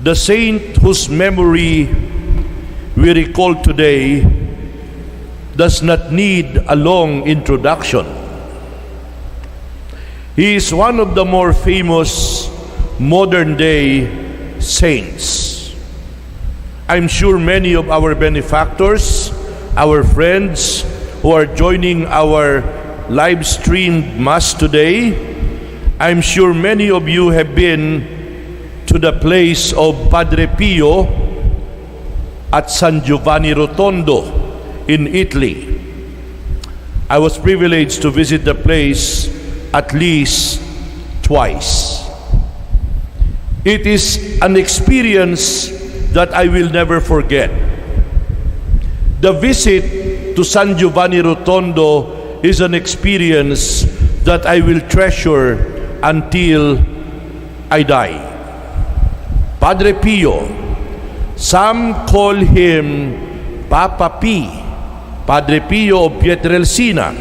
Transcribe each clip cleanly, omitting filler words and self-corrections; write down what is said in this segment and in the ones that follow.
The saint whose memory we recall today does not need a long introduction. He is one of the more famous modern-day saints. I'm sure many of our benefactors, our friends who are joining our live-streamed Mass today, I'm sure many of you have been to the place of Padre Pio at San Giovanni Rotondo in Italy. I was privileged to visit the place at least twice. It is an experience that I will never forget. The visit to San Giovanni Rotondo is an experience that I will treasure until I die. Padre Pio, some call him Papa P, Padre Pio of Pietrelcina.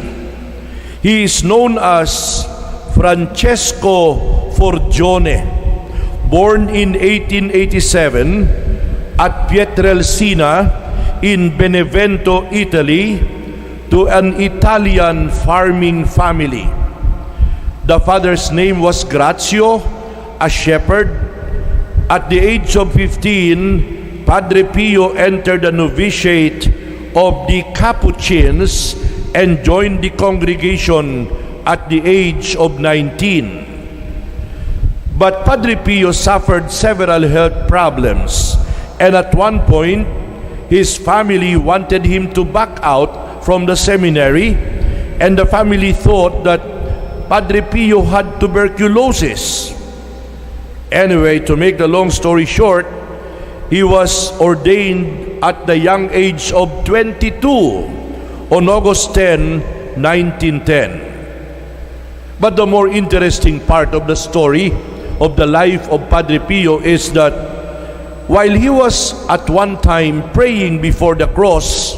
He is known as Francesco Forgione, born in 1887 at Pietrelcina in Benevento, Italy, to an Italian farming family. The father's name was Grazio, a shepherd. At the age of 15, Padre Pio entered the novitiate of the Capuchins and joined the congregation at the age of 19. But Padre Pio suffered several health problems, and at one point, his family wanted him to back out from the seminary, and the family thought that Padre Pio had tuberculosis. Anyway, to make the long story short, he was ordained at the young age of 22 on August 10, 1910. But the more interesting part of the story of the life of Padre Pio is that while he was at one time praying before the cross,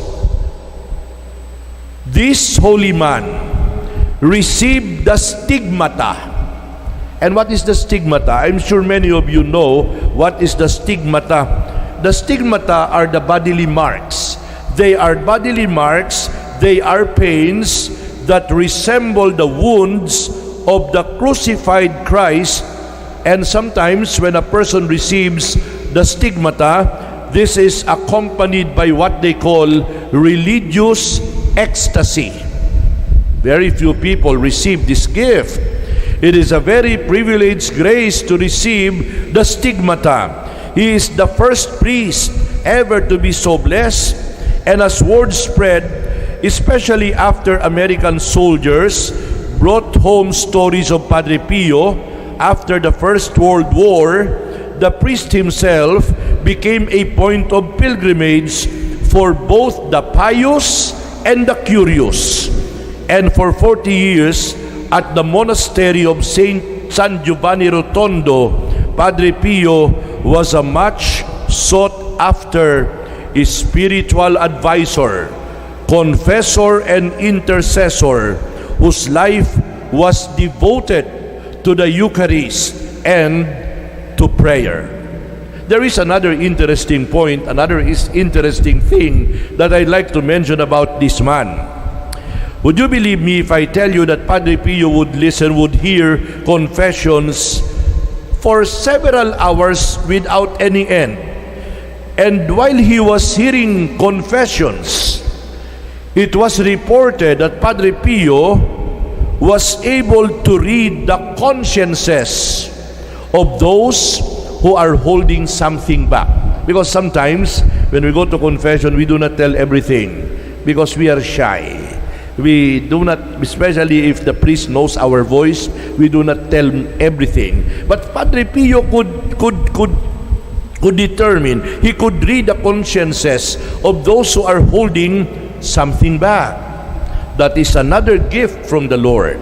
this holy man received the stigmata. And what is the stigmata? I'm sure many of you know what is the stigmata. The stigmata are the bodily marks. They are bodily marks, they are pains that resemble the wounds of the crucified Christ. And sometimes when a person receives the stigmata, this is accompanied by what they call religious ecstasy. Very few people receive this gift. It is a very privileged grace to receive the stigmata. He is the first priest ever to be so blessed, and as word spread, especially after American soldiers brought home stories of Padre Pio after the First World War, the priest himself became a point of pilgrimage for both the pious and the curious. And for 40 years, at the monastery of San Giovanni Rotondo, Padre Pio was a much sought after spiritual advisor, confessor, and intercessor whose life was devoted to the Eucharist and to prayer. There is another interesting point, another interesting thing that I'd like to mention about this man. Would you believe me if I tell you that Padre Pio would hear confessions for several hours without any end? And while he was hearing confessions, it was reported that Padre Pio was able to read the consciences of those who are holding something back. Because sometimes when we go to confession, we do not tell everything because we are shy. We do not, especially if the priest knows our voice, we do not tell everything. But Padre Pio could determine, he could read the consciences of those who are holding something back. That is another gift from the Lord.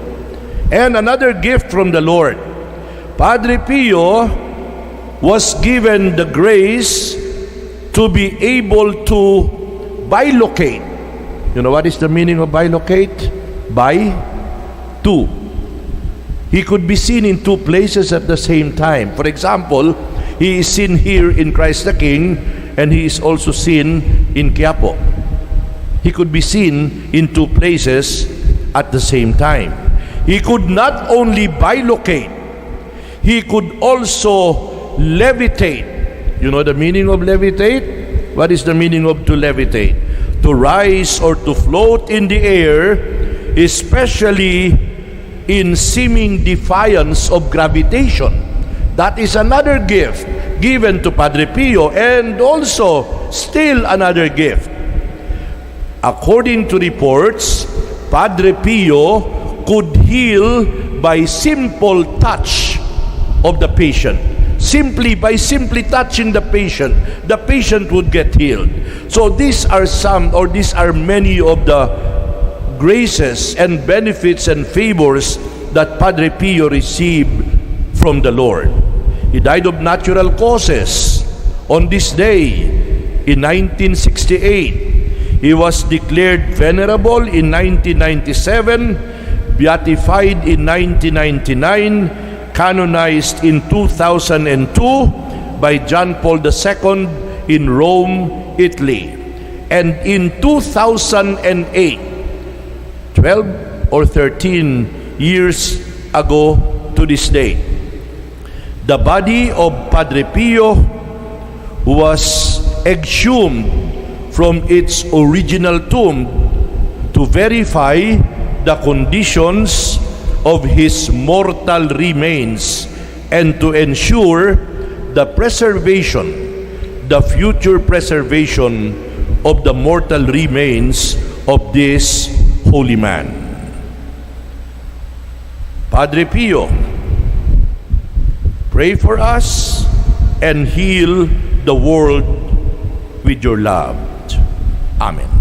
And another gift from the Lord. Padre Pio was given the grace to be able to bilocate. You know what is the meaning of bilocate? By two. He could be seen in two places at the same time. For example, He is seen here in Christ the King, and He is also seen in Quiapo. He could be seen in two places at the same time. He could not only bilocate, He could also levitate. You know the meaning of levitate? What is the meaning of to levitate? To rise or to float in the air, especially in seeming defiance of gravitation. That is another gift given to Padre Pio, and also still another gift. According to reports, Padre Pio could heal by simple touch of the patient. Simply touching the patient would get healed. So these are many of the graces and benefits and favors that Padre Pio received from the Lord. He died of natural causes on this day in 1968. He was declared venerable in 1997, beatified in 1999, canonized in 2002 by John Paul II in Rome, Italy. And in 2008, 12 or 13 years ago to this day, the body of Padre Pio was exhumed from its original tomb to verify the conditions of his mortal remains and to ensure the future preservation of the mortal remains of this holy man. Padre Pio, pray for us and heal the world with your love. Amen.